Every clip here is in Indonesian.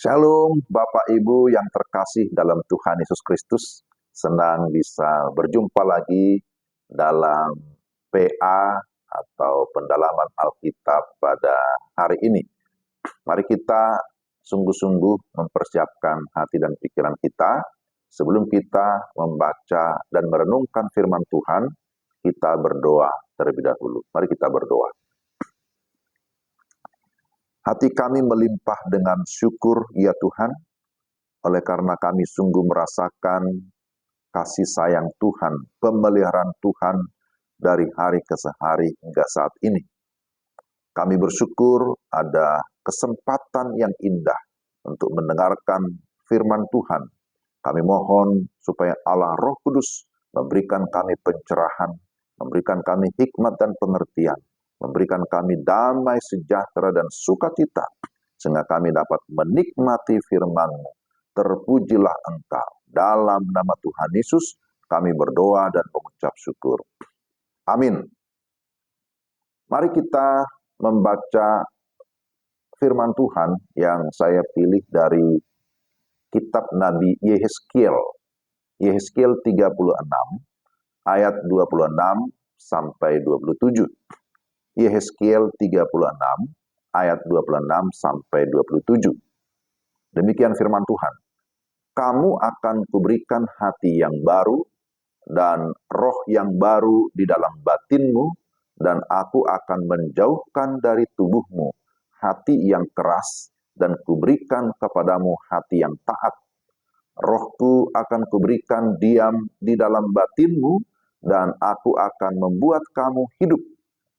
Shalom Bapak Ibu yang terkasih dalam Tuhan Yesus Kristus. Senang bisa berjumpa lagi dalam PA atau pendalaman Alkitab pada hari ini. Mari kita sungguh-sungguh mempersiapkan hati dan pikiran kita. Sebelum kita membaca dan merenungkan firman Tuhan, kita berdoa terlebih dahulu. Mari kita berdoa. Hati kami melimpah dengan syukur, ya Tuhan, oleh karena kami sungguh merasakan kasih sayang Tuhan, pemeliharaan Tuhan dari hari ke hari hingga saat ini. Kami bersyukur ada kesempatan yang indah untuk mendengarkan firman Tuhan. Kami mohon supaya Allah Roh Kudus memberikan kami pencerahan, memberikan kami hikmat dan pengertian, memberikan kami damai sejahtera dan sukacita, sehingga kami dapat menikmati firman-Mu. Terpujilah Engkau. Dalam nama Tuhan Yesus, kami berdoa dan mengucap syukur. Amin. Mari kita membaca firman Tuhan yang saya pilih dari kitab Nabi Yehezkiel. Yehezkiel 36, ayat 26 sampai 27. Yehezkiel 36, ayat 26 sampai 27. Demikian firman Tuhan. Kamu akan kuberikan hati yang baru dan roh yang baru di dalam batinmu, dan aku akan menjauhkan dari tubuhmu hati yang keras dan kuberikan kepadamu hati yang taat. Rohku akan kuberikan diam di dalam batinmu, dan aku akan membuat kamu hidup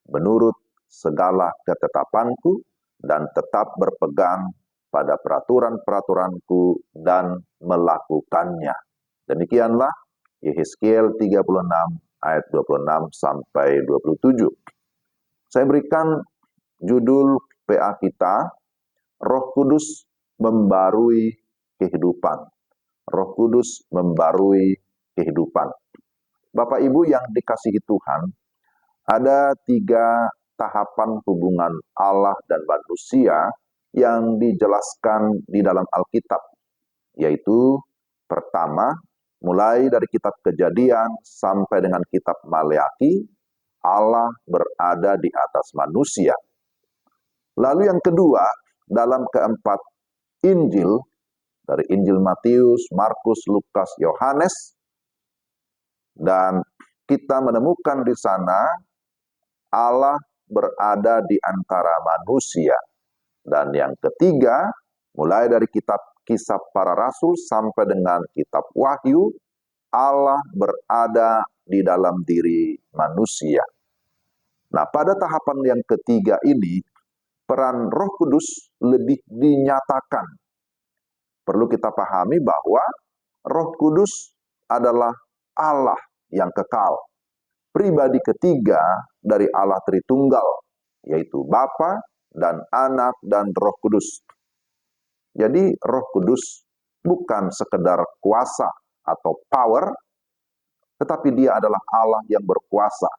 menurut segala ketetapanku dan tetap berpegang pada peraturan-peraturanku dan melakukannya. Demikianlah Yehezkiel 36 ayat 26 sampai 27. Saya berikan judul PA kita, Roh Kudus membarui kehidupan. Roh Kudus membarui kehidupan. Bapak Ibu yang dikasihi Tuhan, ada 3 tahapan hubungan Allah dan manusia yang dijelaskan di dalam Alkitab, yaitu pertama, mulai dari kitab Kejadian sampai dengan kitab Maleaki, Allah berada di atas manusia. Lalu yang kedua, dalam keempat Injil, dari Injil Matius, Markus, Lukas, Yohanes, dan kita menemukan di sana Allah berada di antara manusia. Dan yang ketiga, mulai dari kitab Kisah Para Rasul sampai dengan kitab Wahyu, Allah berada di dalam diri manusia. Nah, pada tahapan yang ketiga ini, peran Roh Kudus lebih dinyatakan. Perlu kita pahami bahwa Roh Kudus adalah Allah yang kekal, pribadi ketiga dari Allah Tritunggal, yaitu Bapa dan Anak dan Roh Kudus. Jadi Roh Kudus bukan sekedar kuasa atau power, tetapi dia adalah Allah yang berkuasa.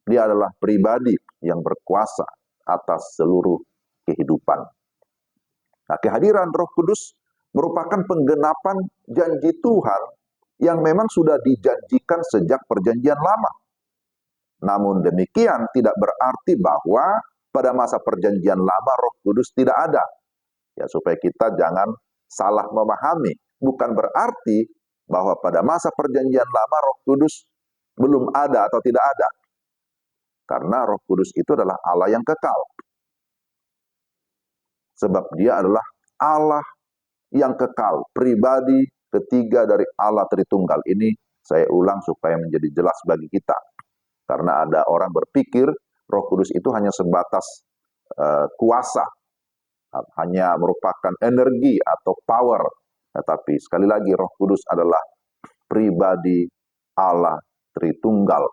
Dia adalah pribadi yang berkuasa atas seluruh kehidupan. Nah, kehadiran Roh Kudus merupakan penggenapan janji Tuhan yang memang sudah dijanjikan sejak Perjanjian Lama. Namun demikian tidak berarti bahwa pada masa Perjanjian Lama Roh Kudus tidak ada. Ya, supaya kita jangan salah memahami. Bukan berarti bahwa pada masa Perjanjian Lama Roh Kudus belum ada atau tidak ada. Karena Roh Kudus itu adalah Allah yang kekal. Sebab dia adalah Allah yang kekal, pribadi ketiga dari Allah Tritunggal. Ini saya ulang supaya menjadi jelas bagi kita. Karena ada orang berpikir Roh Kudus itu hanya sebatas kuasa, hanya merupakan energi atau power. Tetapi sekali lagi Roh Kudus adalah pribadi Allah Tritunggal.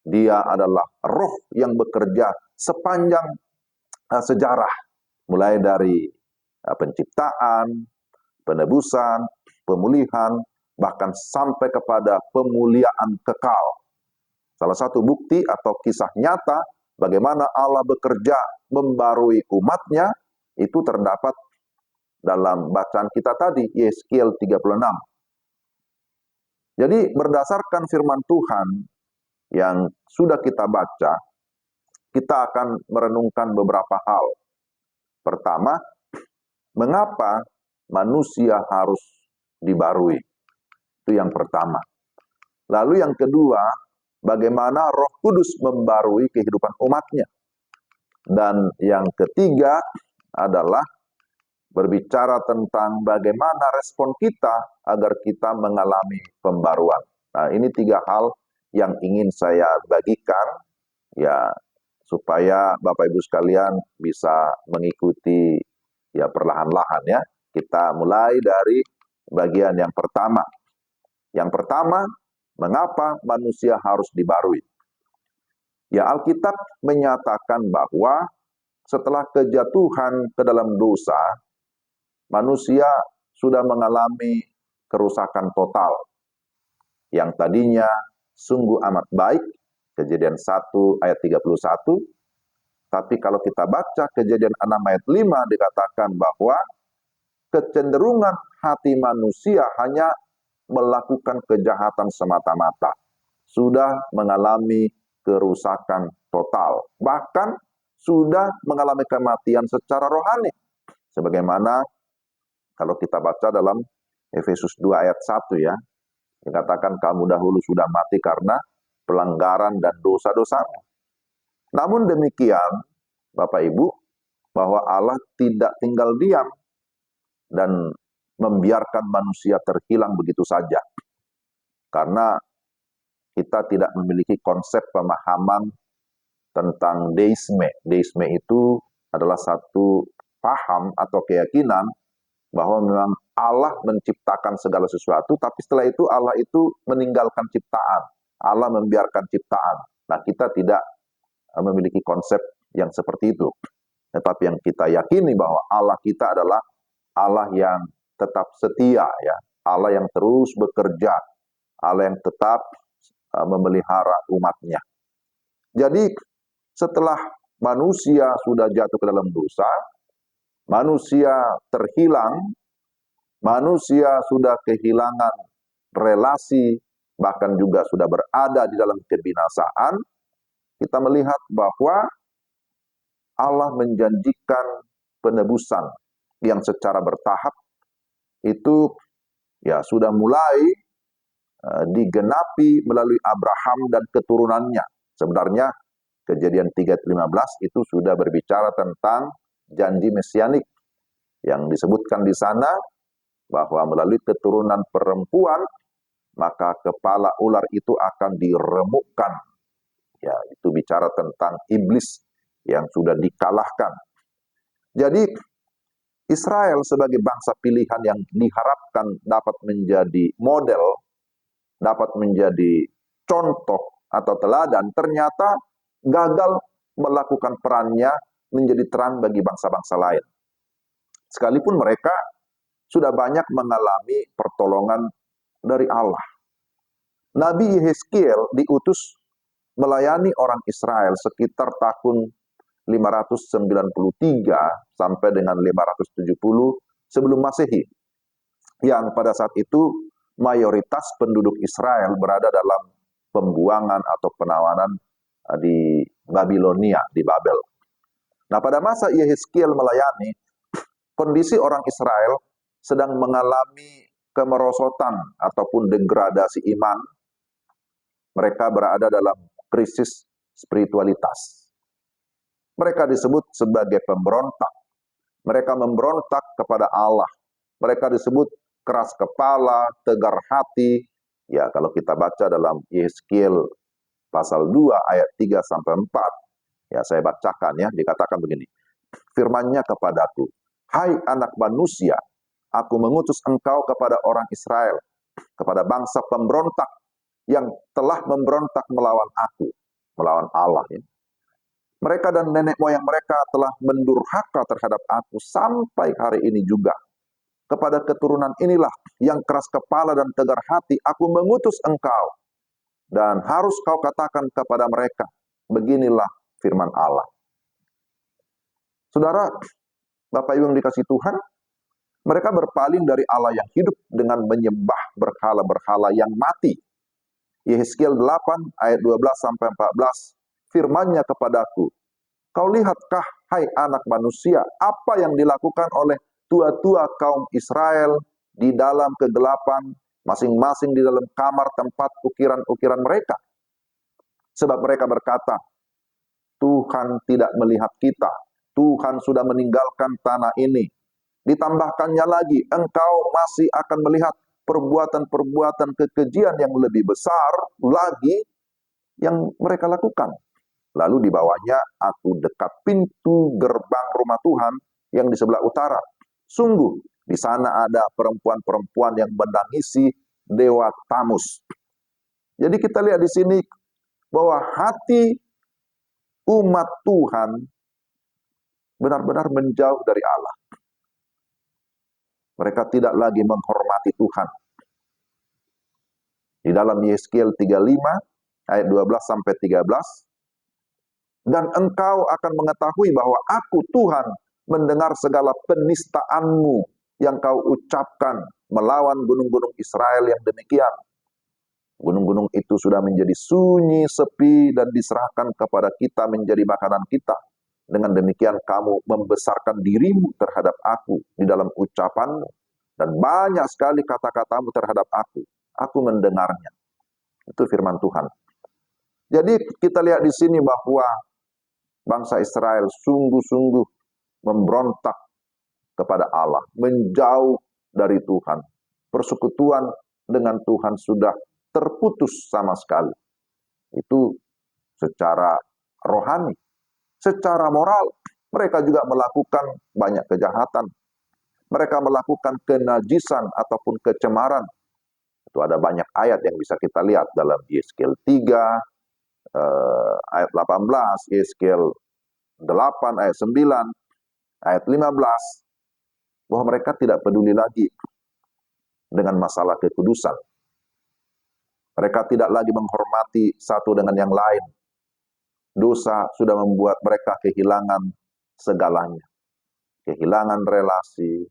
Dia adalah roh yang bekerja sepanjang sejarah, mulai dari penciptaan, penebusan, pemulihan, bahkan sampai kepada pemuliaan kekal. Salah satu bukti atau kisah nyata bagaimana Allah bekerja membarui umatnya itu terdapat dalam bacaan kita tadi, Yeskiel 36. Jadi berdasarkan firman Tuhan yang sudah kita baca, kita akan merenungkan beberapa hal. Pertama, mengapa manusia harus dibarui? Itu yang pertama. Lalu yang kedua, bagaimana Roh Kudus membarui kehidupan umatnya. Dan yang ketiga adalah berbicara tentang bagaimana respon kita agar kita mengalami pembaruan. Nah, ini tiga hal yang ingin saya bagikan, ya, supaya Bapak Ibu sekalian bisa mengikuti ya perlahan-lahan ya. Kita mulai dari bagian yang pertama. Yang pertama, mengapa manusia harus dibarui? Ya, Alkitab menyatakan bahwa setelah kejatuhan ke dalam dosa, manusia sudah mengalami kerusakan total. Yang tadinya sungguh amat baik, Kejadian 1 ayat 31, tapi kalau kita baca Kejadian 6 ayat 5 dikatakan bahwa kecenderungan hati manusia hanya melakukan kejahatan semata-mata. Sudah mengalami kerusakan total. Bahkan sudah mengalami kematian secara rohani. Sebagaimana kalau kita baca dalam Efesus 2 ayat 1 ya, dikatakan kamu dahulu sudah mati karena pelanggaran dan dosa-dosamu. Namun demikian, Bapak Ibu, bahwa Allah tidak tinggal diam dan membiarkan manusia terhilang begitu saja. Karena kita tidak memiliki konsep pemahaman tentang deisme. Deisme itu adalah satu paham atau keyakinan bahwa memang Allah menciptakan segala sesuatu, tapi setelah itu Allah itu meninggalkan ciptaan. Allah membiarkan ciptaan. Nah, kita tidak memiliki konsep yang seperti itu. Tetapi yang kita yakini bahwa Allah kita adalah Allah yang tetap setia, ya, Allah yang terus bekerja, Allah yang tetap memelihara umatnya. Jadi setelah manusia sudah jatuh ke dalam dosa, manusia terhilang, manusia sudah kehilangan relasi, bahkan juga sudah berada di dalam kebinasaan, kita melihat bahwa Allah menjanjikan penebusan yang secara bertahap itu ya sudah mulai digenapi melalui Abraham dan keturunannya. Sebenarnya Kejadian 3:15 itu sudah berbicara tentang janji mesianik yang disebutkan di sana bahwa melalui keturunan perempuan maka kepala ular itu akan diremukkan. Ya, itu bicara tentang iblis yang sudah dikalahkan. Jadi Israel sebagai bangsa pilihan yang diharapkan dapat menjadi model, dapat menjadi contoh atau teladan, ternyata gagal melakukan perannya menjadi terang bagi bangsa-bangsa lain. Sekalipun mereka sudah banyak mengalami pertolongan dari Allah. Nabi Yeskiel diutus melayani orang Israel sekitar tahun 593 sampai dengan 570 sebelum Masehi. Yang pada saat itu mayoritas penduduk Israel berada dalam pembuangan atau penawanan di Babilonia, di Babel. Nah, pada masa Yeskiel melayani, kondisi orang Israel sedang mengalami kemerosotan ataupun degradasi iman. Mereka berada dalam krisis spiritualitas. Mereka disebut sebagai pemberontak. Mereka memberontak kepada Allah. Mereka disebut keras kepala, tegar hati. Ya, kalau kita baca dalam Yeskiel pasal 2 ayat 3 sampai 4. Ya, saya bacakan ya, dikatakan begini. Firman-Nya kepadaku, hai anak manusia, aku mengutus engkau kepada orang Israel, kepada bangsa pemberontak yang telah memberontak melawan aku, melawan Allah. Ya. Mereka dan nenek moyang mereka telah mendurhaka terhadap aku sampai hari ini juga. Kepada keturunan inilah yang keras kepala dan tegar hati, aku mengutus engkau. Dan harus kau katakan kepada mereka, beginilah firman Allah. Saudara, Bapak Ibu yang dikasihi Tuhan, Mereka berpaling dari Allah yang hidup dengan menyembah berhala-berhala yang mati. Yehezkiel 8 ayat 12 sampai 14, firman-Nya kepadaku, kau lihatkah, hai anak manusia, apa yang dilakukan oleh tua-tua kaum Israel di dalam kegelapan, masing-masing di dalam kamar tempat ukiran-ukiran mereka? Sebab mereka berkata, Tuhan tidak melihat kita, Tuhan sudah meninggalkan tanah ini. Ditambahkannya lagi, engkau masih akan melihat perbuatan-perbuatan kekejian yang lebih besar lagi yang mereka lakukan. Lalu di bawahnya, aku dekat pintu gerbang rumah Tuhan yang di sebelah utara. Sungguh, di sana ada perempuan-perempuan yang menangisi dewa Tamus. Jadi kita lihat di sini bahwa hati umat Tuhan benar-benar menjauh dari Allah. Mereka tidak lagi menghormati Tuhan. Di dalam Yehezkiel 35 ayat 12 sampai 13, dan engkau akan mengetahui bahwa aku Tuhan mendengar segala penistaanmu yang kau ucapkan melawan gunung-gunung Israel yang demikian. Gunung-gunung itu sudah menjadi sunyi, sepi, dan diserahkan kepada kita menjadi makanan kita. Dengan demikian kamu membesarkan dirimu terhadap aku di dalam ucapanmu. Dan banyak sekali kata-katamu terhadap aku. Aku mendengarnya. Itu firman Tuhan. Jadi kita lihat di sini bahwa bangsa Israel sungguh-sungguh memberontak kepada Allah. Menjauh dari Tuhan. Persekutuan dengan Tuhan sudah terputus sama sekali. Itu secara rohani. Secara moral, mereka juga melakukan banyak kejahatan. Mereka melakukan kenajisan ataupun kecemaran. Itu ada banyak ayat yang bisa kita lihat dalam Yehezkiel 3, ayat 18, Yehezkiel 8, ayat 9, ayat 15, bahwa mereka tidak peduli lagi dengan masalah kekudusan. Mereka tidak lagi menghormati satu dengan yang lain. Dosa sudah membuat mereka kehilangan segalanya. Kehilangan relasi,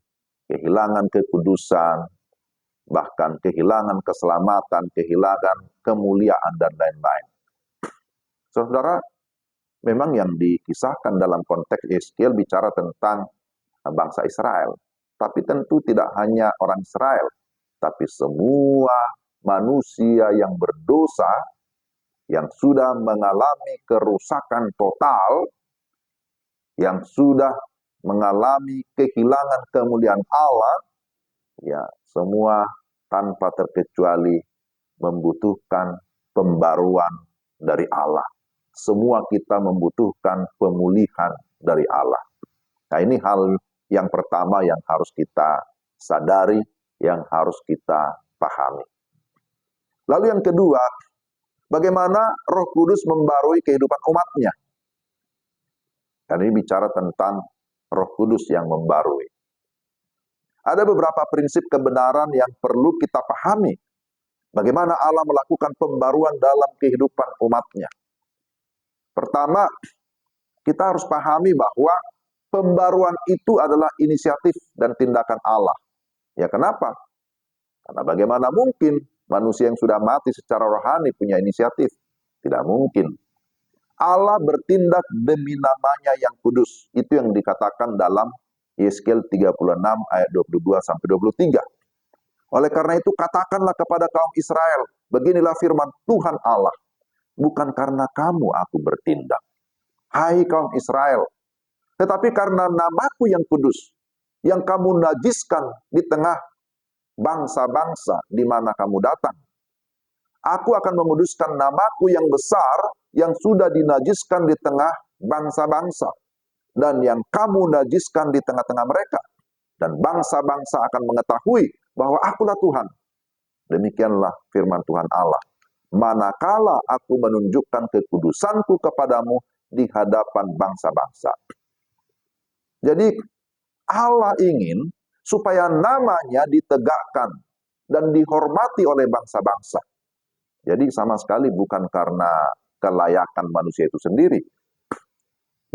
kehilangan kekudusan, bahkan kehilangan keselamatan, kehilangan kemuliaan, dan lain-lain. Saudara, memang yang dikisahkan dalam konteks Yehezkiel bicara tentang bangsa Israel. Tapi tentu tidak hanya orang Israel, tapi semua manusia yang berdosa, yang sudah mengalami kerusakan total, yang sudah mengalami kehilangan kemuliaan Allah, ya semua tanpa terkecuali membutuhkan pembaruan dari Allah. Semua kita membutuhkan pemulihan dari Allah. Nah, ini hal yang pertama yang harus kita sadari, yang harus kita pahami. Lalu yang kedua, bagaimana Roh Kudus membarui kehidupan umatnya? Dan ini bicara tentang Roh Kudus yang membarui. Ada beberapa prinsip kebenaran yang perlu kita pahami. Bagaimana Allah melakukan pembaruan dalam kehidupan umatnya. Pertama, kita harus pahami bahwa pembaruan itu adalah inisiatif dan tindakan Allah. Ya kenapa? Karena bagaimana mungkin manusia yang sudah mati secara rohani punya inisiatif? Tidak mungkin. Allah bertindak demi namanya yang kudus. Itu yang dikatakan dalam Yehezkiel 36 ayat 22-23. Oleh karena itu katakanlah kepada kaum Israel, beginilah firman Tuhan Allah, bukan karena kamu aku bertindak, hai kaum Israel, tetapi karena namaku yang kudus, yang kamu najiskan di tengah bangsa-bangsa di mana kamu datang. Aku akan menguduskan namaku yang besar, yang sudah dinajiskan di tengah bangsa-bangsa, dan yang kamu najiskan di tengah-tengah mereka. Dan bangsa-bangsa akan mengetahui bahwa akulah Tuhan. Demikianlah firman Tuhan Allah. Manakala aku menunjukkan kekudusanku kepadamu di hadapan bangsa-bangsa. Jadi Allah ingin supaya namanya ditegakkan dan dihormati oleh bangsa-bangsa. Jadi sama sekali bukan karena kelayakan manusia itu sendiri.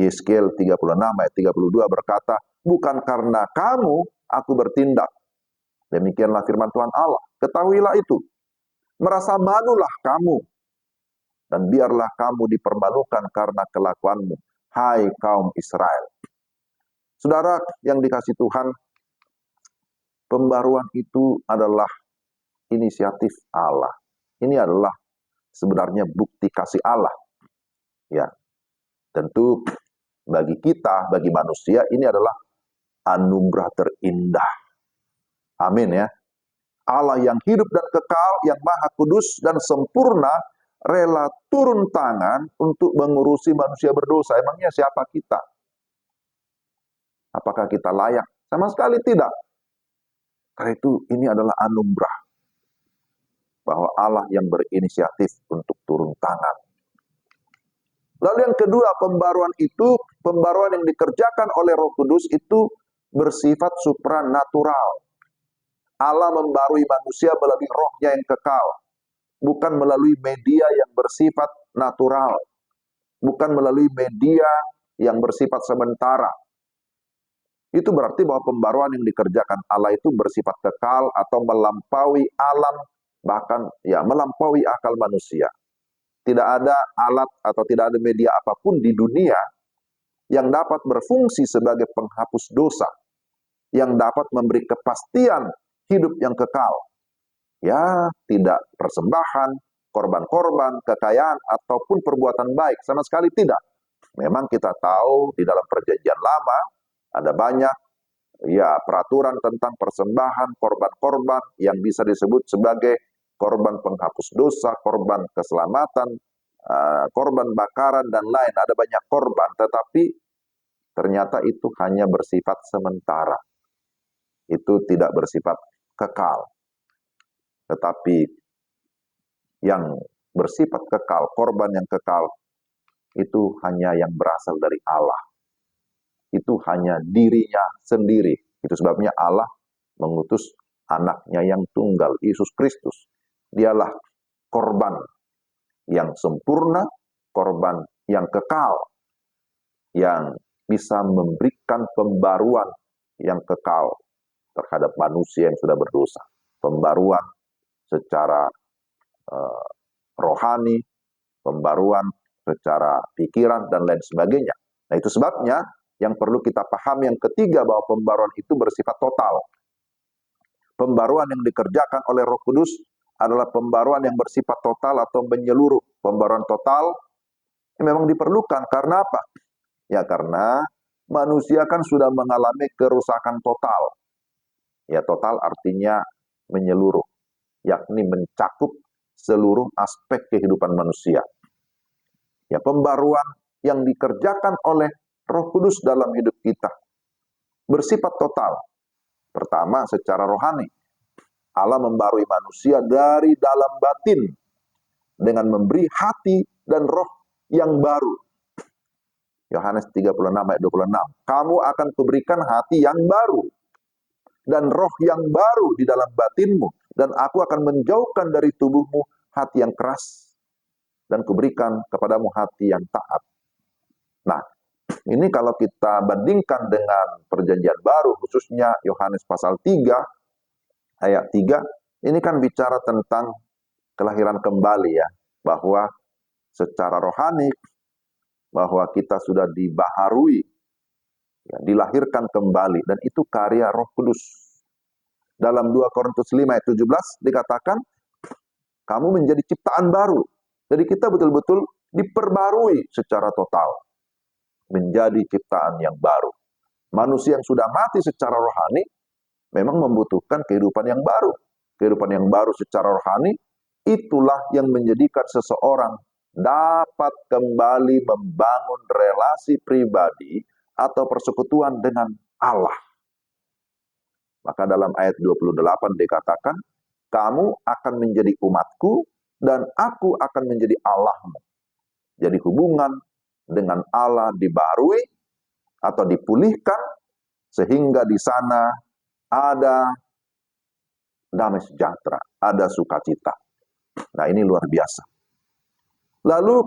Yehezkiel 36 ayat 32 berkata, bukan karena kamu aku bertindak. Demikianlah firman Tuhan Allah. Ketahuilah itu. Merasa malulah kamu, dan biarlah kamu dipermalukan karena kelakuanmu, hai kaum Israel. Saudara yang dikasihi Tuhan, pembaruan itu adalah inisiatif Allah. Ini adalah sebenarnya bukti kasih Allah. Ya, tentu bagi kita, bagi manusia, ini adalah anugerah terindah. Amin ya. Allah yang hidup dan kekal, yang maha kudus dan sempurna, rela turun tangan untuk mengurusi manusia berdosa. Emangnya siapa kita? Apakah kita layak? Sama sekali tidak. Karena itu ini adalah anugerah. Bahwa Allah yang berinisiatif untuk turun tangan. Lalu yang kedua, pembaruan yang dikerjakan oleh Roh Kudus itu bersifat supranatural. Allah membarui manusia melalui rohnya yang kekal. Bukan melalui media yang bersifat natural. Bukan melalui media yang bersifat sementara. Itu berarti bahwa pembaruan yang dikerjakan Allah itu bersifat kekal atau melampaui alam, bahkan ya melampaui akal manusia. Tidak ada alat atau tidak ada media apapun di dunia yang dapat berfungsi sebagai penghapus dosa, yang dapat memberi kepastian hidup yang kekal. Ya, tidak persembahan, korban-korban, kekayaan, ataupun perbuatan baik. Sama sekali tidak. Memang kita tahu di dalam perjanjian lama, ada banyak ya peraturan tentang persembahan, korban-korban yang bisa disebut sebagai korban penghapus dosa, korban keselamatan, korban bakaran, dan lain. Ada banyak korban, tetapi ternyata itu hanya bersifat sementara. Itu tidak bersifat kekal. Tetapi yang bersifat kekal, korban yang kekal, itu hanya yang berasal dari Allah. Itu hanya dirinya sendiri. Itu sebabnya Allah mengutus anaknya yang tunggal, Yesus Kristus. Dialah korban yang sempurna, korban yang kekal, yang bisa memberikan pembaruan yang kekal terhadap manusia yang sudah berdosa. Pembaruan secara rohani, pembaruan secara pikiran, dan lain sebagainya. Nah, itu sebabnya yang perlu kita pahami yang ketiga, bahwa pembaruan itu bersifat total. Pembaruan yang dikerjakan oleh Roh Kudus adalah pembaruan yang bersifat total atau menyeluruh. Pembaruan total memang diperlukan. Karena apa? Ya karena manusia kan sudah mengalami kerusakan total. Ya total artinya menyeluruh, yakni mencakup seluruh aspek kehidupan manusia. Ya, pembaruan yang dikerjakan oleh Roh Kudus dalam hidup kita bersifat total. Pertama, secara rohani. Allah membarui manusia dari dalam batin dengan memberi hati dan roh yang baru. Yohanes 36 ayat 26. Kamu akan kuberikan hati yang baru dan roh yang baru di dalam batinmu, dan aku akan menjauhkan dari tubuhmu hati yang keras dan kuberikan kepadamu hati yang taat. Nah, ini kalau kita bandingkan dengan perjanjian baru, khususnya Yohanes pasal 3 ayat 3, ini kan bicara tentang kelahiran kembali ya, bahwa secara rohani bahwa kita sudah dibaharui, ya, dilahirkan kembali, dan itu karya Roh Kudus. Dalam 2 Korintus 5 ayat 17 dikatakan, kamu menjadi ciptaan baru. Jadi kita betul-betul diperbarui secara total, menjadi ciptaan yang baru. Manusia yang sudah mati secara rohani memang membutuhkan kehidupan yang baru. Kehidupan yang baru secara rohani, itulah yang menjadikan seseorang dapat kembali membangun relasi pribadi atau persekutuan dengan Allah. Maka dalam ayat 28 dikatakan, kamu akan menjadi umatku dan aku akan menjadi Allahmu. Jadi hubungan dengan Allah dibarui atau dipulihkan sehingga di sana ada damai sejahtera, ada sukacita. Nah, ini luar biasa. Lalu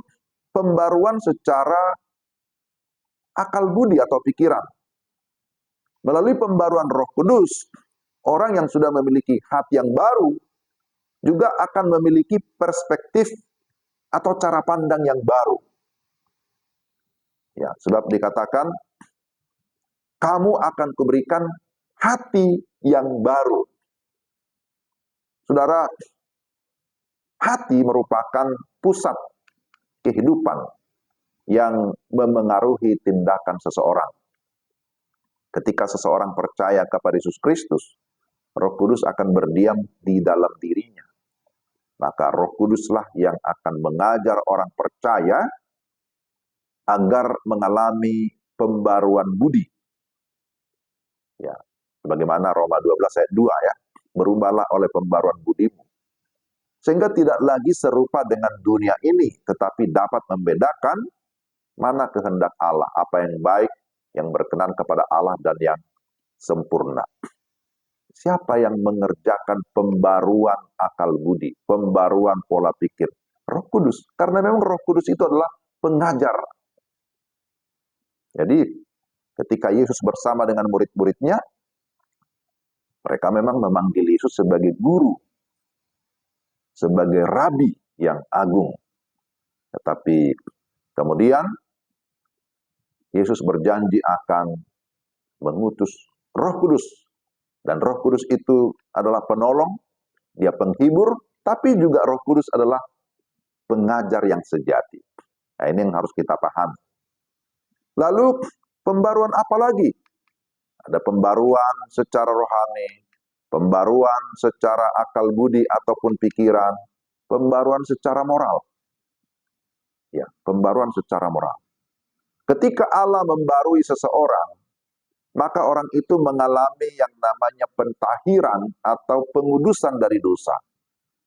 pembaruan secara akal budi atau pikiran. Melalui pembaruan Roh Kudus, orang yang sudah memiliki hati yang baru juga akan memiliki perspektif atau cara pandang yang baru. Ya, sebab dikatakan, kamu akan kuberikan hati yang baru. Saudara, hati merupakan pusat kehidupan yang memengaruhi tindakan seseorang. Ketika seseorang percaya kepada Yesus Kristus, Roh Kudus akan berdiam di dalam dirinya. Maka Roh Kuduslah yang akan mengajar orang percaya agar mengalami pembaruan budi. Ya, sebagaimana Roma 12 ayat 2 ya, berubahlah oleh pembaruan budimu. Sehingga tidak lagi serupa dengan dunia ini, tetapi dapat membedakan mana kehendak Allah, apa yang baik, yang berkenan kepada Allah dan yang sempurna. Siapa yang mengerjakan pembaruan akal budi, pembaruan pola pikir? Roh Kudus. Karena memang Roh Kudus itu adalah pengajar. Jadi ketika Yesus bersama dengan murid-muridnya, mereka memang memanggil Yesus sebagai guru, sebagai rabi yang agung. Tetapi kemudian Yesus berjanji akan mengutus Roh Kudus. Dan Roh Kudus itu adalah penolong, dia penghibur, tapi juga Roh Kudus adalah pengajar yang sejati. Nah, ini yang harus kita pahami. Lalu pembaruan apa lagi? Ada pembaruan secara rohani, pembaruan secara akal budi ataupun pikiran, pembaruan secara moral. Ya, pembaruan secara moral. Ketika Allah membarui seseorang, maka orang itu mengalami yang namanya pentahiran atau pengudusan dari dosa.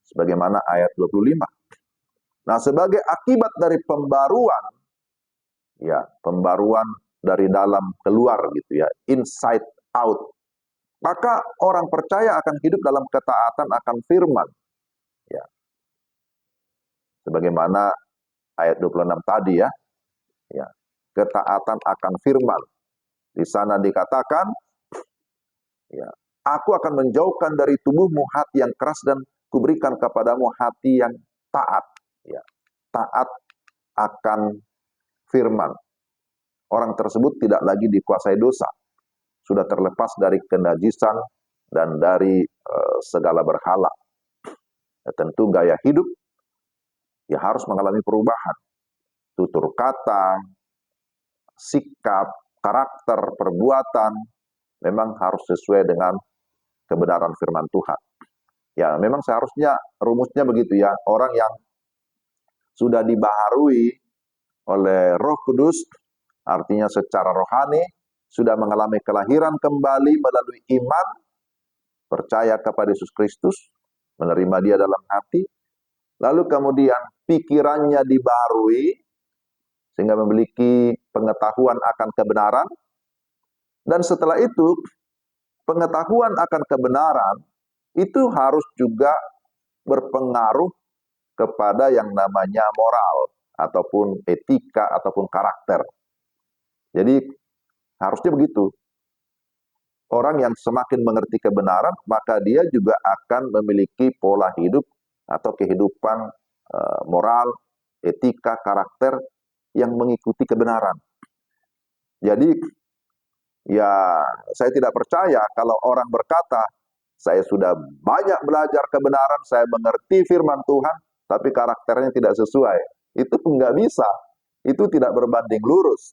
Sebagaimana ayat 25. Nah, sebagai akibat dari pembaruan, ya, pembaruan dari dalam keluar gitu ya, inside out. Maka orang percaya akan hidup dalam ketaatan akan firman. Ya. Sebagaimana ayat 26 tadi ya. Ya. Ketaatan akan firman. Di sana dikatakan, ya, aku akan menjauhkan dari tubuhmu hati yang keras dan kuberikan kepadamu hati yang taat. Ya. Taat akan firman. Orang tersebut tidak lagi dikuasai dosa. Sudah terlepas dari kenajisan dan dari segala berhala. Ya, tentu gaya hidup ya harus mengalami perubahan. Tutur kata, sikap, karakter, perbuatan memang harus sesuai dengan kebenaran firman Tuhan. Ya, memang seharusnya rumusnya begitu ya. Orang yang sudah dibaharui oleh Roh Kudus, artinya secara rohani, sudah mengalami kelahiran kembali melalui iman, percaya kepada Yesus Kristus, menerima dia dalam hati, lalu kemudian pikirannya dibaharui, sehingga memiliki pengetahuan akan kebenaran, dan setelah itu, pengetahuan akan kebenaran, itu harus juga berpengaruh kepada yang namanya moral, ataupun etika, ataupun karakter. Jadi, harusnya begitu. Orang yang semakin mengerti kebenaran, maka dia juga akan memiliki pola hidup atau kehidupan moral, etika, karakter yang mengikuti kebenaran. Jadi, ya saya tidak percaya kalau orang berkata, saya sudah banyak belajar kebenaran, saya mengerti firman Tuhan, tapi karakternya tidak sesuai. Itu nggak bisa. Itu tidak berbanding lurus.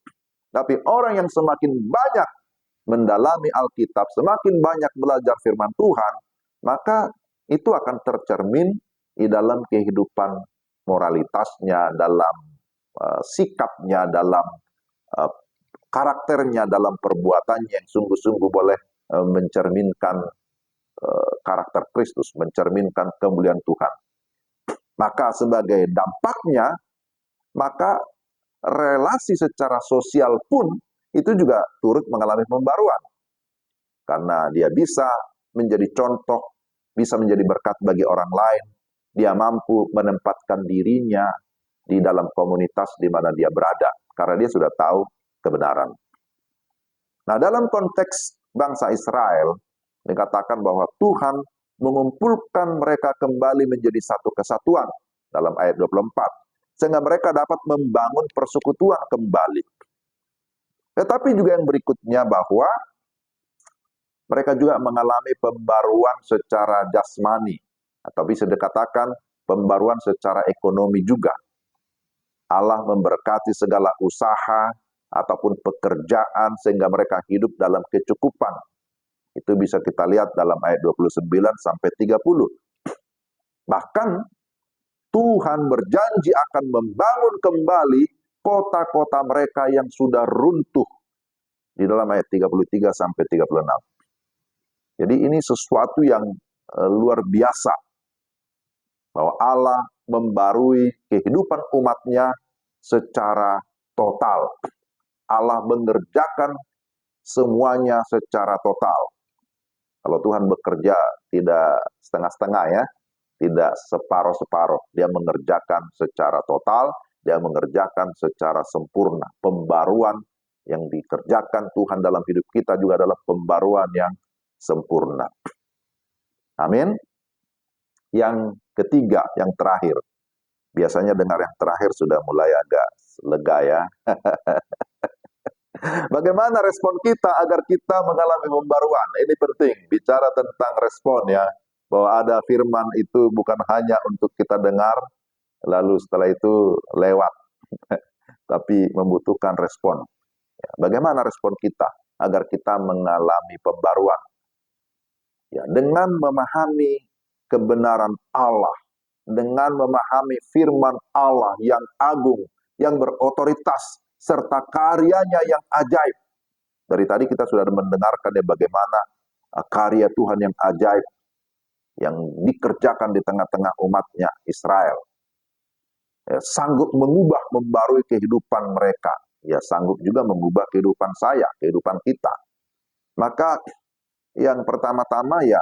Tapi orang yang semakin banyak mendalami Alkitab, semakin banyak belajar firman Tuhan, maka itu akan tercermin di dalam kehidupan moralitasnya, dalam sikapnya, dalam karakternya, dalam perbuatannya yang sungguh-sungguh boleh mencerminkan karakter Kristus, mencerminkan kemuliaan Tuhan. Maka sebagai dampaknya, maka relasi secara sosial pun itu juga turut mengalami pembaruan. Karena dia bisa menjadi contoh, bisa menjadi berkat bagi orang lain. Dia mampu menempatkan dirinya di dalam komunitas di mana dia berada. Karena dia sudah tahu kebenaran. Nah, dalam konteks bangsa Israel, dikatakan bahwa Tuhan mengumpulkan mereka kembali menjadi satu kesatuan dalam ayat 24. Sehingga mereka dapat membangun persekutuan kembali. Tetapi juga yang berikutnya bahwa mereka juga mengalami pembaruan secara jasmani, atau bisa dikatakan pembaruan secara ekonomi juga. Allah memberkati segala usaha ataupun pekerjaan sehingga mereka hidup dalam kecukupan. Itu bisa kita lihat dalam ayat 29 sampai 30. Bahkan Tuhan berjanji akan membangun kembali kota-kota mereka yang sudah runtuh di dalam ayat 33 sampai 36. Jadi ini sesuatu yang luar biasa, bahwa Allah membarui kehidupan umatnya secara total. Allah mengerjakan semuanya secara total. Kalau Tuhan bekerja tidak setengah-setengah ya, tidak separuh-separuh. Dia mengerjakan secara total, dia mengerjakan secara sempurna. Pembaruan yang dikerjakan Tuhan dalam hidup kita juga adalah pembaruan yang sempurna. Amin. Yang ketiga, yang terakhir. Biasanya dengar yang terakhir sudah mulai agak lega ya. Bagaimana respon kita agar kita mengalami pembaruan? Ini penting, bicara tentang respon ya. Bahwa ada firman itu bukan hanya untuk kita dengar, lalu setelah itu lewat. Tapi membutuhkan respon. Bagaimana respon kita agar kita mengalami pembaruan? Ya, dengan memahami kebenaran Allah, dengan memahami firman Allah yang agung, yang berotoritas, serta karyanya yang ajaib. Dari tadi kita sudah mendengarkan ya bagaimana karya Tuhan yang ajaib yang dikerjakan di tengah-tengah umatnya Israel. Ya, sanggup mengubah, membarui kehidupan mereka. Ya, sanggup juga mengubah kehidupan saya, kehidupan kita. Maka yang pertama-tama ya,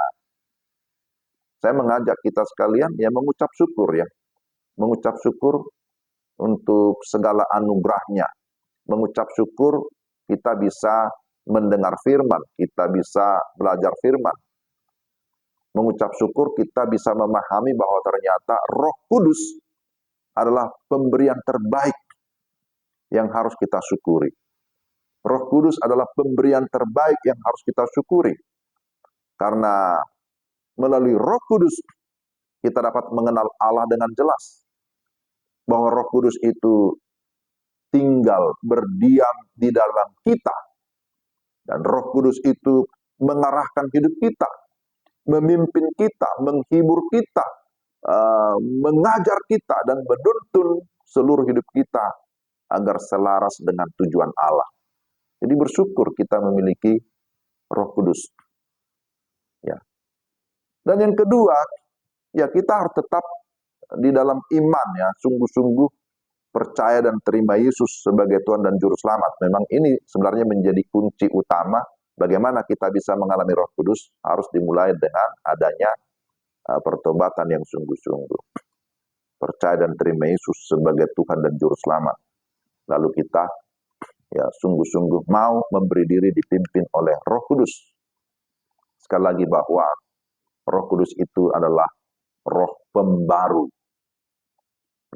saya mengajak kita sekalian ya mengucap syukur ya. Mengucap syukur untuk segala anugerahnya. Mengucap syukur kita bisa mendengar firman, kita bisa belajar firman. Mengucap syukur kita bisa memahami bahwa ternyata Roh Kudus adalah pemberian terbaik yang harus kita syukuri. Roh Kudus adalah pemberian terbaik yang harus kita syukuri. Karena melalui Roh Kudus kita dapat mengenal Allah dengan jelas. Bahwa Roh Kudus itu tinggal berdiam di dalam kita. Dan Roh Kudus itu mengarahkan hidup kita, memimpin kita, menghibur kita, mengajar kita, dan menuntun seluruh hidup kita agar selaras dengan tujuan Allah. Jadi bersyukur kita memiliki Roh Kudus. Ya. Dan yang kedua, ya kita harus tetap di dalam iman ya, sungguh-sungguh percaya dan terima Yesus sebagai Tuhan dan Juru Selamat. Memang ini sebenarnya menjadi kunci utama bagaimana kita bisa mengalami Roh Kudus, harus dimulai dengan adanya pertobatan yang sungguh-sungguh. Percaya dan terima Yesus sebagai Tuhan dan Juru Selamat. Lalu kita ya sungguh-sungguh mau memberi diri dipimpin oleh Roh Kudus. Sekali lagi bahwa Roh Kudus itu adalah roh pembaru.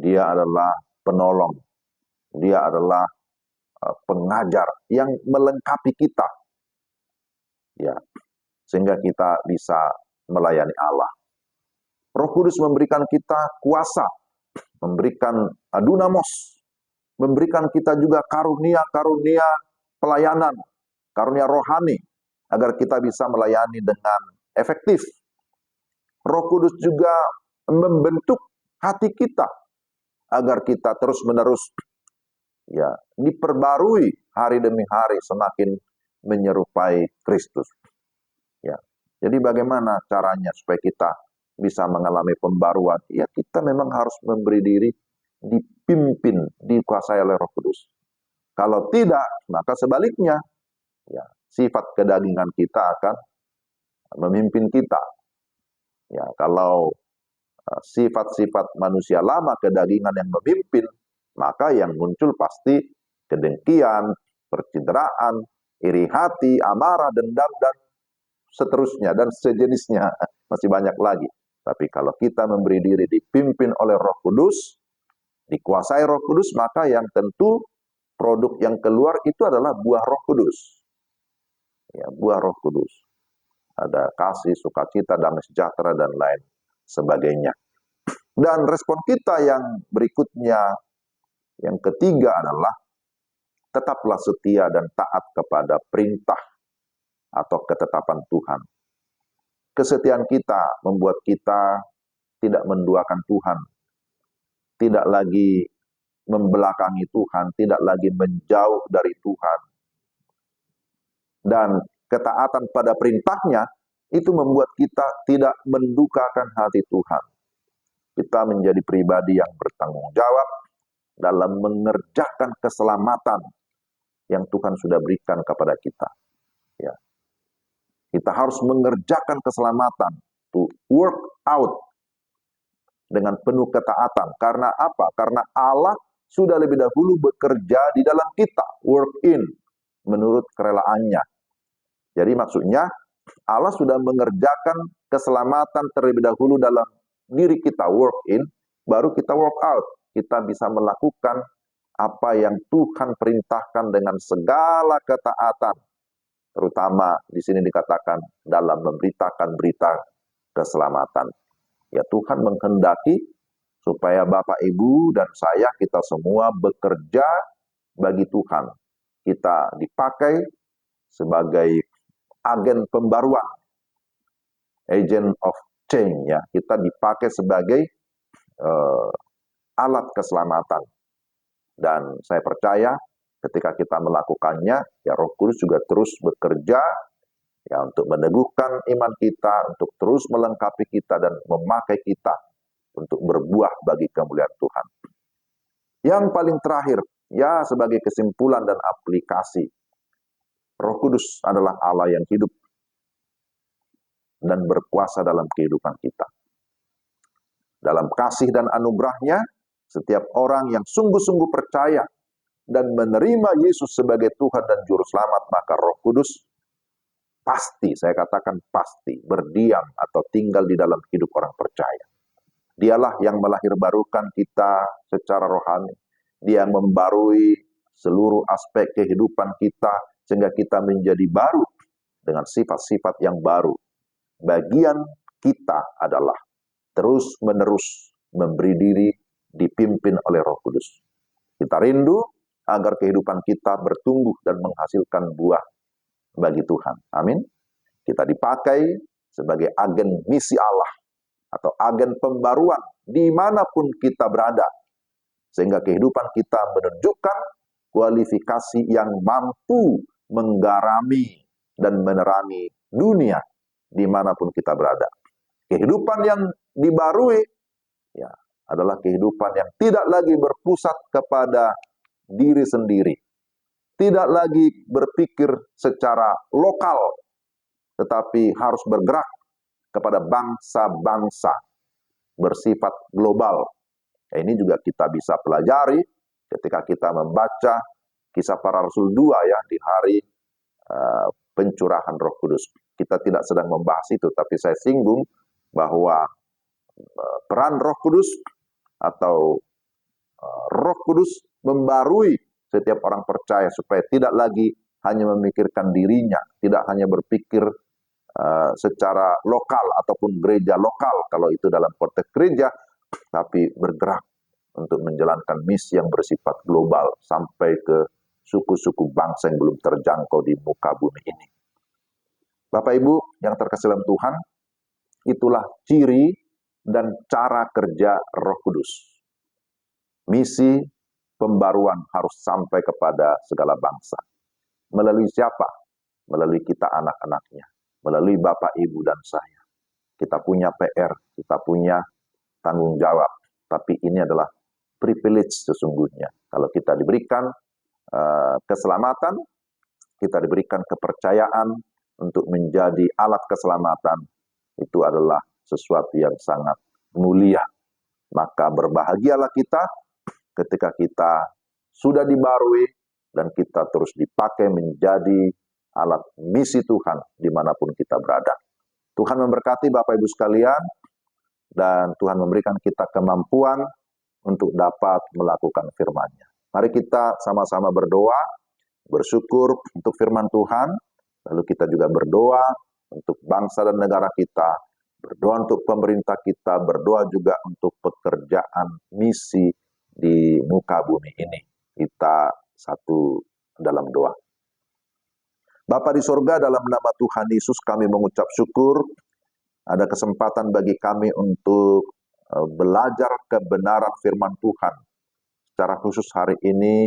Dia adalah penolong. Dia adalah pengajar yang melengkapi kita. Ya, sehingga kita bisa melayani Allah. Roh Kudus memberikan kita kuasa, memberikan dunamos, memberikan kita juga karunia-karunia pelayanan, karunia rohani, agar kita bisa melayani dengan efektif. Roh Kudus juga membentuk hati kita, agar kita terus-menerus ya diperbarui hari demi hari semakin menyerupai Kristus. Ya. Jadi bagaimana caranya supaya kita bisa mengalami pembaruan? Ya kita memang harus memberi diri dipimpin, dikuasai oleh Roh Kudus. Kalau tidak, maka sebaliknya ya sifat kedagingan kita akan memimpin kita. Ya, kalau sifat-sifat manusia lama kedagingan yang memimpin, maka yang muncul pasti kedengkian, percideraan, iri hati, amarah, dendam, dan seterusnya, dan sejenisnya. Masih banyak lagi. Tapi kalau kita memberi diri dipimpin oleh Roh Kudus, dikuasai Roh Kudus, maka yang tentu produk yang keluar itu adalah buah Roh Kudus. Ya, buah Roh Kudus. Ada kasih, sukacita, damai sejahtera, dan lain sebagainya. Dan respon kita yang berikutnya, yang ketiga adalah tetaplah setia dan taat kepada perintah atau ketetapan Tuhan. Kesetiaan kita membuat kita tidak menduakan Tuhan, tidak lagi membelakangi Tuhan, tidak lagi menjauh dari Tuhan. Dan ketaatan pada perintahnya itu membuat kita tidak mendukakan hati Tuhan. Kita menjadi pribadi yang bertanggung jawab dalam mengerjakan keselamatan yang Tuhan sudah berikan kepada kita. Ya. Kita harus mengerjakan keselamatan, to work out dengan penuh ketaatan. Karena apa? Karena Allah sudah lebih dahulu bekerja di dalam kita, work in, menurut kerelaannya. Jadi maksudnya Allah sudah mengerjakan keselamatan terlebih dahulu dalam diri kita, work in, baru kita work out. Kita bisa melakukan apa yang Tuhan perintahkan dengan segala ketaatan. Terutama di sini dikatakan dalam memberitakan berita keselamatan. Ya, Tuhan menghendaki supaya Bapak, Ibu, dan saya, kita semua bekerja bagi Tuhan. Kita dipakai sebagai agen pembaruan, agent of change, ya. Kita dipakai sebagai alat keselamatan. Dan saya percaya ketika kita melakukannya, ya Roh Kudus juga terus bekerja ya untuk meneguhkan iman kita, untuk terus melengkapi kita dan memakai kita untuk berbuah bagi kemuliaan Tuhan. Yang paling terakhir, ya sebagai kesimpulan dan aplikasi, Roh Kudus adalah Allah yang hidup dan berkuasa dalam kehidupan kita. Dalam kasih dan anugerahnya, setiap orang yang sungguh-sungguh percaya dan menerima Yesus sebagai Tuhan dan Juru Selamat, maka Roh Kudus pasti, saya katakan pasti, berdiam atau tinggal di dalam hidup orang percaya. Dialah yang melahirbarukan kita secara rohani. Dia yang membarui seluruh aspek kehidupan kita, sehingga kita menjadi baru dengan sifat-sifat yang baru. Bagian kita adalah terus-menerus memberi diri dipimpin oleh Roh Kudus. Kita rindu agar kehidupan kita bertumbuh dan menghasilkan buah bagi Tuhan. Amin. Kita dipakai sebagai agen misi Allah atau agen pembaruan dimanapun kita berada. Sehingga kehidupan kita menunjukkan kualifikasi yang mampu menggarami dan menerangi dunia dimanapun kita berada. Kehidupan yang dibarui ya, adalah kehidupan yang tidak lagi berpusat kepada diri sendiri. Tidak lagi berpikir secara lokal, tetapi harus bergerak kepada bangsa-bangsa, bersifat global. Ini juga kita bisa pelajari ketika kita membaca Kisah Para Rasul 2 ya, di hari pencurahan Roh Kudus. Kita tidak sedang membahas itu, tapi saya singgung bahwa peran Roh Kudus atau Roh Kudus membarui setiap orang percaya supaya tidak lagi hanya memikirkan dirinya, tidak hanya berpikir secara lokal ataupun gereja lokal kalau itu dalam konteks gereja, tapi bergerak untuk menjalankan misi yang bersifat global sampai ke suku-suku bangsa yang belum terjangkau di muka bumi ini. Bapak Ibu yang terkasih dalam Tuhan, itulah ciri dan cara kerja Roh Kudus. Misi pembaruan harus sampai kepada segala bangsa. Melalui siapa? Melalui kita anak-anaknya. Melalui Bapak, Ibu, dan saya. Kita punya PR, kita punya tanggung jawab. Tapi ini adalah privilege sesungguhnya. Kalau kita diberikan keselamatan, kita diberikan kepercayaan untuk menjadi alat keselamatan, itu adalah sesuatu yang sangat mulia. Maka berbahagialah kita ketika kita sudah dibarui dan kita terus dipakai menjadi alat misi Tuhan dimanapun kita berada. Tuhan memberkati Bapak Ibu sekalian, dan Tuhan memberikan kita kemampuan untuk dapat melakukan firman-Nya. Mari kita sama-sama berdoa, bersyukur untuk firman Tuhan, lalu kita juga berdoa untuk bangsa dan negara kita, berdoa untuk pemerintah kita, berdoa juga untuk pekerjaan misi di muka bumi ini. Kita satu dalam doa. Bapa di sorga, dalam nama Tuhan Yesus kami mengucap syukur, ada kesempatan bagi kami untuk belajar kebenaran firman Tuhan. Secara khusus hari ini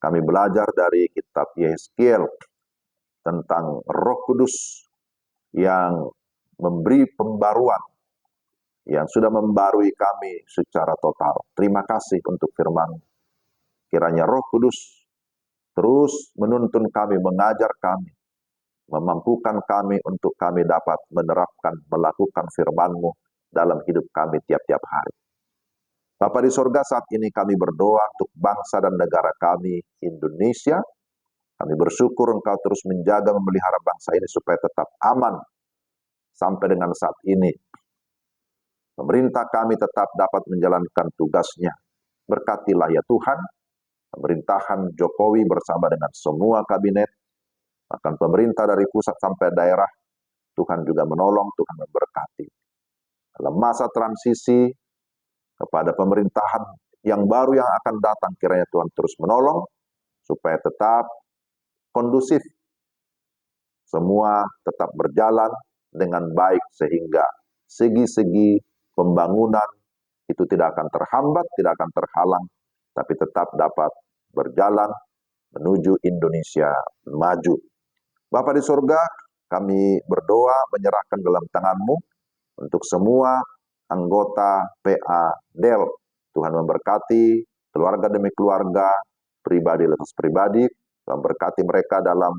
kami belajar dari kitab Yehezkiel tentang Roh Kudus yang memberi pembaruan, yang sudah membarui kami secara total. Terima kasih untuk firman. Kiranya Roh Kudus terus menuntun kami, mengajar kami, memampukan kami untuk kami dapat menerapkan, melakukan firman-Mu dalam hidup kami tiap-tiap hari. Bapa di sorga, saat ini kami berdoa untuk bangsa dan negara kami, Indonesia. Kami bersyukur Engkau terus menjaga, memelihara bangsa ini supaya tetap aman sampai dengan saat ini. Pemerintah kami tetap dapat menjalankan tugasnya. Berkatilah ya Tuhan, pemerintahan Jokowi bersama dengan semua kabinet, bahkan pemerintah dari pusat sampai daerah, Tuhan juga menolong, Tuhan memberkati. Dalam masa transisi kepada pemerintahan yang baru yang akan datang, kiranya Tuhan terus menolong, supaya tetap kondusif, semua tetap berjalan dengan baik, sehingga segi-segi pembangunan itu tidak akan terhambat, tidak akan terhalang, tapi tetap dapat berjalan menuju Indonesia maju. Bapa di sorga, kami berdoa menyerahkan dalam tangan-Mu untuk semua anggota PA Del. Tuhan memberkati keluarga demi keluarga, pribadi lepas pribadi. Tuhan berkati mereka dalam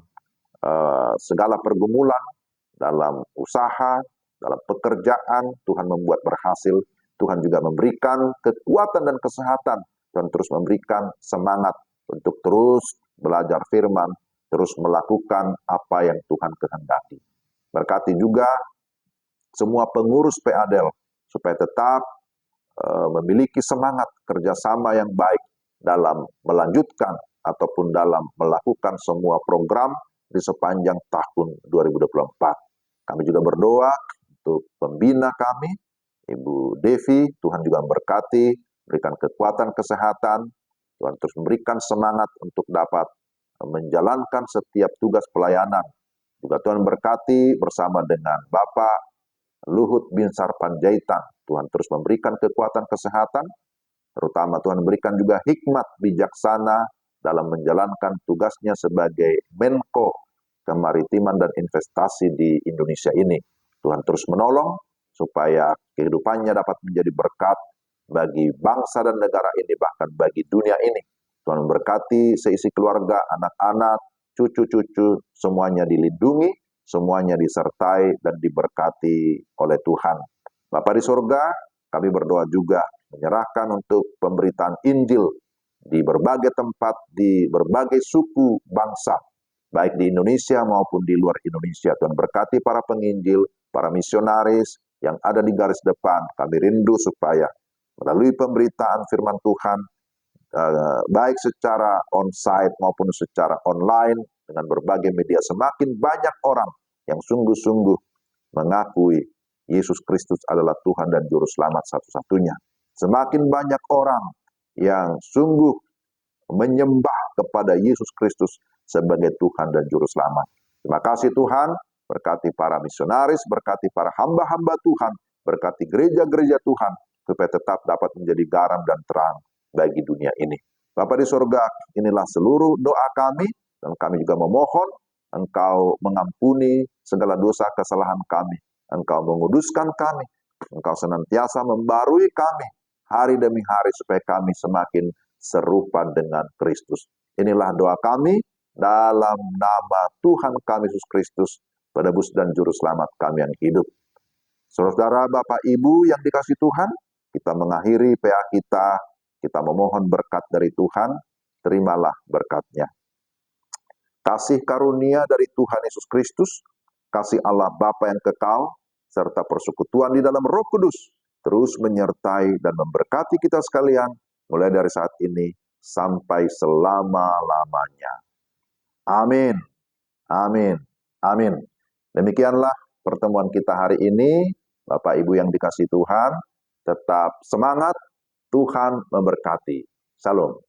segala pergumulan, dalam usaha, dalam pekerjaan. Tuhan membuat berhasil. Tuhan juga memberikan kekuatan dan kesehatan. Tuhan terus memberikan semangat untuk terus belajar firman, terus melakukan apa yang Tuhan kehendaki. Berkati juga semua pengurus PADEL supaya tetap memiliki semangat kerjasama yang baik dalam melanjutkan ataupun dalam melakukan semua program di sepanjang tahun 2024. Kami juga berdoa untuk pembina kami, Ibu Devi. Tuhan juga memberkati, berikan kekuatan kesehatan. Tuhan terus memberikan semangat untuk dapat menjalankan setiap tugas pelayanan. Juga Tuhan berkati bersama dengan Bapak Luhut Binsar Panjaitan. Tuhan terus memberikan kekuatan kesehatan, terutama Tuhan memberikan juga hikmat bijaksana dalam menjalankan tugasnya sebagai Menko Kemaritiman dan Investasi di Indonesia ini. Tuhan terus menolong supaya kehidupannya dapat menjadi berkat bagi bangsa dan negara ini, bahkan bagi dunia ini. Tuhan memberkati seisi keluarga, anak-anak, cucu-cucu, semuanya dilindungi, semuanya disertai dan diberkati oleh Tuhan. Bapa di sorga, kami berdoa juga menyerahkan untuk pemberitaan Injil di berbagai tempat, di berbagai suku bangsa, baik di Indonesia maupun di luar Indonesia. Tuhan berkati para penginjil, para misionaris yang ada di garis depan. Kami rindu supaya melalui pemberitaan firman Tuhan, baik secara on-site maupun secara online, dengan berbagai media, semakin banyak orang yang sungguh-sungguh mengakui Yesus Kristus adalah Tuhan dan Juru Selamat satu-satunya. Semakin banyak orang yang sungguh menyembah kepada Yesus Kristus sebagai Tuhan dan Juru Selamat. Terima kasih Tuhan, berkati para misionaris, berkati para hamba-hamba Tuhan, berkati gereja-gereja Tuhan, supaya tetap dapat menjadi garam dan terang bagi dunia ini. Bapa di sorga, inilah seluruh doa kami, dan kami juga memohon Engkau mengampuni segala dosa kesalahan kami. Engkau menguduskan kami. Engkau senantiasa membarui kami hari demi hari supaya kami semakin serupa dengan Kristus. Inilah doa kami dalam nama Tuhan kami Yesus Kristus, penebus dan juru selamat kami yang hidup. Saudara, Bapak, Ibu yang dikasihi Tuhan, kita mengakhiri PA kita memohon berkat dari Tuhan, terimalah berkat-Nya. kasih karunia dari Tuhan Yesus Kristus, kasih Allah Bapa yang kekal, serta persekutuan di dalam Roh Kudus, terus menyertai dan memberkati kita sekalian, mulai dari saat ini sampai selama-lamanya. Amin, amin, amin. Demikianlah pertemuan kita hari ini. Bapak Ibu yang dikasihi Tuhan, tetap semangat, Tuhan memberkati. Shalom.